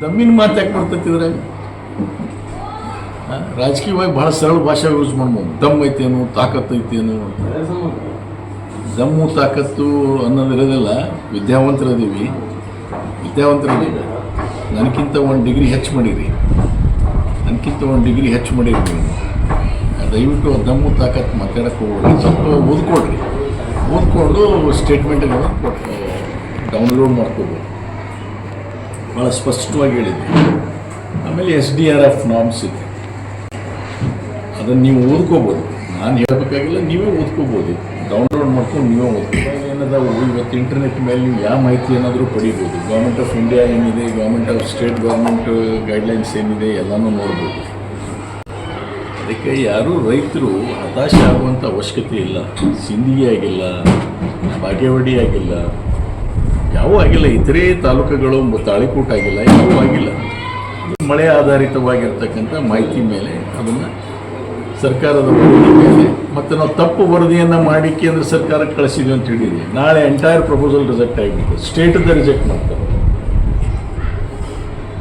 ದಮ್ಮಿನ ಮಾತು ಯಾಕೆ ಬರ್ತೈತಿದ್ರೆ ರಾಜಕೀಯವಾಗಿ ಭಾಳ ಸರಳ ಭಾಷೆ ಯೂಸ್ ಮಾಡ್ಬೋದು. ದಮ್ ಐತೇನು, ತಾಕತ್ತು ಐತೇನು. ದಮ್ಮು ತಾಕತ್ತು ಅನ್ನೋದಿರೋದಿಲ್ಲ. ವಿದ್ಯಾವಂತರದೀವಿ, ನನಗಿಂತ ಒಂದು ಡಿಗ್ರಿ ಹೆಚ್ಚು ಮಾಡಿರಿ, ನೀವು ದಯವಿಟ್ಟು ದಮ್ಮು ತಾಕತ್ತು ಮಾತಾಡಕ್ಕೆ ಹೋಗ್ರಿ. ಸ್ವಲ್ಪ ಓದ್ಕೊಂಡು ಸ್ಟೇಟ್ಮೆಂಟ್ಗಳನ್ನು ಡೌನ್ಲೋಡ್ ಮಾಡ್ಕೋಬೋದು. ಭಾಳ ಸ್ಪಷ್ಟವಾಗಿ ಹೇಳಿದ್ವಿ. ಆಮೇಲೆ SDRF ನಾರ್ಮ್ಸ್ ಇದೆ, ಅದನ್ನು ನೀವು ಓದ್ಕೋಬೋದು. ನಾನು ಹೇಳಬೇಕಾಗಿಲ್ಲ, ನೀವೇ ಓದ್ಕೋಬೋದು. ಡೌನ್ಲೋಡ್ ಮಾಡ್ಕೊಂಡು ನೀವೇ ಓದ್ಕೋಬೋದು. ಏನದಾವು ಇವತ್ತು ಇಂಟರ್ನೆಟ್ ಮೇಲೆ ನೀವು ಯಾವ ಮಾಹಿತಿ ಏನಾದರೂ ಪಡಿಬೋದು. ಗೌರ್ಮೆಂಟ್ ಆಫ್ ಇಂಡಿಯಾ ಏನಿದೆ, government of state government guidelines ಏನಿದೆ ಎಲ್ಲನೂ ನೋಡ್ಬೋದು. ಅದಕ್ಕೆ ಯಾರೂ ರೈತರು ಹತಾಶೆ ಆಗುವಂಥ ಅವಶ್ಯಕತೆ ಇಲ್ಲ. ಸಿಂದಗಿ ಆಗಿಲ್ಲ, ಬಾಗೇವಾಡಿ ಆಗಿಲ್ಲ, ಯಾವೂ ಆಗಿಲ್ಲ. ಇತರೆ ತಾಲೂಕುಗಳು ತಾಳಿಕೋಟ್ ಆಗಿಲ್ಲ, ಯಾವೂ ಆಗಿಲ್ಲ. ಮಳೆ ಆಧಾರಿತವಾಗಿರ್ತಕ್ಕಂಥ ಮಾಹಿತಿ ಮೇಲೆ ಅದನ್ನು ಸರ್ಕಾರದ ವರದಿ ಮೇಲೆ ಮತ್ತು ನಾವು ತಪ್ಪು ವರದಿಯನ್ನು ಮಾಡಿ ಕೇಂದ್ರ ಸರ್ಕಾರಕ್ಕೆ ಕಳಿಸಿದ್ವಿ ಅಂತ ಹೇಳಿದ್ವಿ. ನಾಳೆ ಎಂಟೈರ್ ಪ್ರಪೋಸಲ್ ರಿಜೆಕ್ಟ್ ಆಗಿಬಿಟ್ಟು ಸ್ಟೇಟದ ರಿಜೆಕ್ಟ್ ಮಾಡ್ತಾರೆ.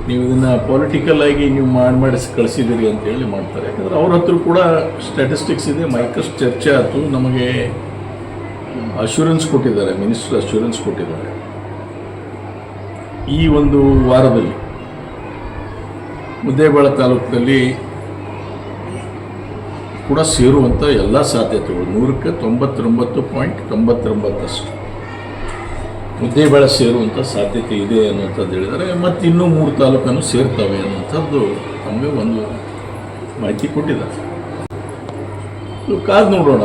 ನೀವು ಇದನ್ನು ಪೊಲಿಟಿಕಲ್ ಆಗಿ ನೀವು ಮಾಡಿಸಿ ಕಳಿಸಿದ್ದೀರಿ ಅಂತೇಳಿ ಮಾಡ್ತಾರೆ. ಯಾಕಂದರೆ ಅವ್ರ ಹತ್ರ ಕೂಡ ಸ್ಟ್ಯಾಟಿಸ್ಟಿಕ್ಸ್ ಇದೆ. ಮೈಕಷ್ಟು ಚರ್ಚೆ ಆಯಿತು. ನಮಗೆ ಅಶ್ಯೂರೆನ್ಸ್ ಕೊಟ್ಟಿದ್ದಾರೆ, ಮಿನಿಸ್ಟರ್ ಅಶ್ಯೂರೆನ್ಸ್ ಕೊಟ್ಟಿದ್ದಾರೆ. ಈ ಒಂದು ವಾರದಲ್ಲಿ ಮುದ್ದೇಬಿಹಾಳ ತಾಲೂಕಿನಲ್ಲಿ ಕೂಡ ಸೇರುವಂಥ ಎಲ್ಲ ಸಾಧ್ಯತೆಗಳು 100ಕ್ಕೆ 99.99% ಮುದ್ದೇಬಿಹಾಳ ಸೇರುವಂಥ ಸಾಧ್ಯತೆ ಇದೆ ಅನ್ನುವಂಥದ್ದು ಹೇಳಿದ್ದಾರೆ. ಮತ್ತು ಇನ್ನೂ 3 ತಾಲೂಕನ್ನು ಸೇರ್ತವೆ ಅನ್ನುವಂಥದ್ದು ನಮಗೆ ಒಂದು ಮಾಹಿತಿ ಕೊಟ್ಟಿದ್ದಾರೆ. ಕಾದು ನೋಡೋಣ.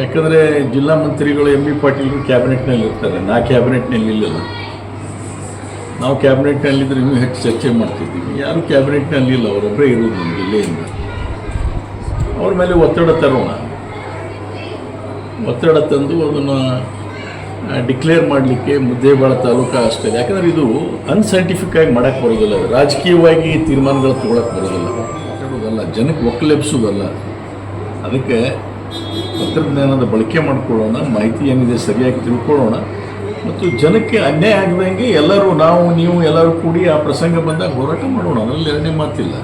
ಯಾಕಂದರೆ ಜಿಲ್ಲಾ ಮಂತ್ರಿಗಳು MB ಪಾಟೀಲ್ ಕ್ಯಾಬಿನೆಟ್ನಲ್ಲಿ ಇರ್ತಾರೆ. ನಾ ಕ್ಯಾಬಿನೆಟ್ನಲ್ಲಿ ಇಲ್ಲಿಲ್ಲ. ನಾವು ಕ್ಯಾಬಿನೆಟ್ನಲ್ಲಿದ್ದರೆ ಇನ್ನೂ ಹೆಚ್ಚು ಚರ್ಚೆ ಮಾಡ್ತಿದ್ದೀವಿ. ಯಾರು ಕ್ಯಾಬಿನೆಟ್ನಲ್ಲಿ ಇಲ್ಲ, ಅವರೊಬ್ಬರೇ ಇರೋದು ನಮ್ಮ ಜಿಲ್ಲೆಯಿಂದ. ಅವ್ರ ಮೇಲೆ ಒತ್ತಡ ತಂದು ಅದನ್ನು ಡಿಕ್ಲೇರ್ ಮಾಡಲಿಕ್ಕೆ ಮುದ್ದೇಬಿಹಾಳ ತಾಲೂಕು ಅಷ್ಟೇ. ಯಾಕಂದರೆ ಇದು ಅನ್ಸೈಂಟಿಫಿಕ್ ಆಗಿ ಮಾಡೋಕ್ಕೆ ಬರೋದಿಲ್ಲ, ರಾಜಕೀಯವಾಗಿ ತೀರ್ಮಾನಗಳು ತೊಗೊಳಕ್ಕೆ ಬರೋದಿಲ್ಲ, ಜನಕ್ಕೆ ಒಕ್ಕಲೆಬ್ಸೋದಲ್ಲ. ಅದಕ್ಕೆ ತಂತ್ರಜ್ಞಾನದ ಬಳಕೆ ಮಾಡ್ಕೊಳ್ಳೋಣ, ಮಾಹಿತಿ ಏನಿದೆ ಸರಿಯಾಗಿ ತಿಳ್ಕೊಳ್ಳೋಣ, ಮತ್ತು ಜನಕ್ಕೆ ಅನ್ಯಾಯ ಆಗದಂಗೆ ಎಲ್ಲರೂ ನೀವು ಎಲ್ಲರೂ ಕೂಡಿ ಆ ಪ್ರಸಂಗ ಬಂದಾಗ ಹೋರಾಟ ಮಾಡೋಣ. ಅದರಲ್ಲಿ ಎರಡನೇ ಮಾತಿಲ್ಲ.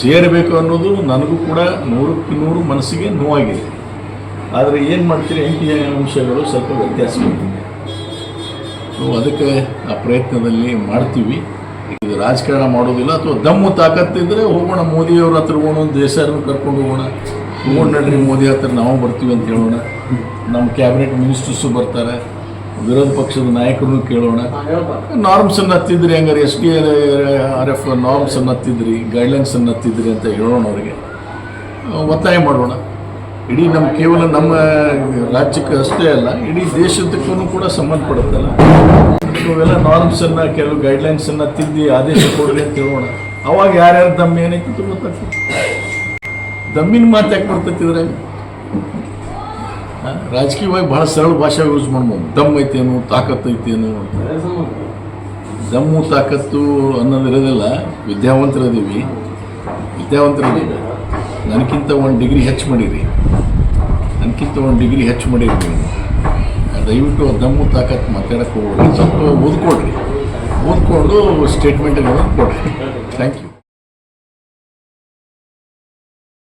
ಸೇರಬೇಕು ಅನ್ನೋದು ನನಗೂ ಕೂಡ 100ಕ್ಕೆ 100 ಮನಸ್ಸಿಗೆ ನೋವಾಗಿದೆ. ಆದರೆ ಏನು ಮಾಡ್ತೀರಿ, ಅಂಕಿ ಅಂಶಗಳು ಸ್ವಲ್ಪ ವ್ಯತ್ಯಾಸ ಮಾಡ್ತೀವಿ. ನಾವು ಅದಕ್ಕೆ ಆ ಪ್ರಯತ್ನದಲ್ಲಿ ಮಾಡ್ತೀವಿ. ಇದು ರಾಜಕಾರಣ ಮಾಡೋದಿಲ್ಲ. ಅಥವಾ ದಮ್ಮು ತಾಕತ್ತಿದ್ದರೆ ಹೋಗೋಣ, ಮೋದಿಯವ್ರ ಹತ್ರ ಹೋಗೋಣ, ದೇಶವನ್ನು ಕರ್ಕೊಂಡು ಹೋಗೋಣ ನಡ್ರಿ, ಮೋದಿ ಹತ್ರ ನಾವು ಬರ್ತೀವಿ ಅಂತ ಹೇಳೋಣ. ನಮ್ಮ ಕ್ಯಾಬಿನೆಟ್ ಮಿನಿಸ್ಟರ್ಸು ಬರ್ತಾರೆ, ವಿರೋಧ ಪಕ್ಷದ ನಾಯಕರನ್ನು ಕೇಳೋಣ. ನಾರ್ಮ್ಸನ್ನು ಹತ್ತಿದ್ರಿ, ಹಂಗಾರೆ SDRF ನಾರ್ಮ್ಸನ್ನು ಹತ್ತಿದ್ರಿ, ಗೈಡ್ಲೈನ್ಸನ್ನು ಹತ್ತಿದ್ರಿ ಅಂತ ಹೇಳೋಣ. ಅವರಿಗೆ ಒತ್ತಾಯ ಮಾಡೋಣ. ಇಡೀ ಕೇವಲ ನಮ್ಮ ರಾಜ್ಯಕ್ಕೆ ಅಷ್ಟೇ ಅಲ್ಲ, ಇಡೀ ದೇಶದಕ್ಕೂ ಕೂಡ ಸಂಬಂಧಪಡುತ್ತಲ್ಲ. ಇವೆಲ್ಲ ನಾರ್ಮ್ಸನ್ನು, ಕೆಲವು ಗೈಡ್ಲೈನ್ಸನ್ನು ತಿದ್ದಿ ಆದೇಶ ಕೊಡ್ರಿ ಅಂತ ಹೇಳೋಣ. ಅವಾಗ ಯಾರ್ಯಾರು ದಮ್ ಏನೈತಿ ಗೊತ್ತಾಗ್ತದೆ. ದಮ್ಮಿನ ಮಾತು ಯಾಕೆ ಬರ್ತೈತಿದ್ರೆ ರಾಜಕೀಯವಾಗಿ ಭಾಳ ಸರಳ ಭಾಷೆ ಯೂಸ್ ಮಾಡ್ಬೋದು. ದಮ್ ಐತೇನು, ತಾಕತ್ತು ಐತೇನು. ದಮ್ಮು ತಾಕತ್ತು ಅನ್ನೋದಿರೋದಿಲ್ಲ. ವಿದ್ಯಾವಂತರದೀವಿ, ನನಗಿಂತ ಒಂದು ಡಿಗ್ರಿ ಹೆಚ್ಚು ಮಾಡಿರಿ, ನೀವು ದಯವಿಟ್ಟು ದಮ್ಮು ತಾಕತ್ತು ಮಾತಾಡಕ್ಕೆ ಹೋಗ್ರಿ. ಸ್ವಲ್ಪ ಓದ್ಕೊಂಡು ಸ್ಟೇಟ್ಮೆಂಟ್ಗಳನ್ನು ಕೊಡ್ರಿ. Thank you.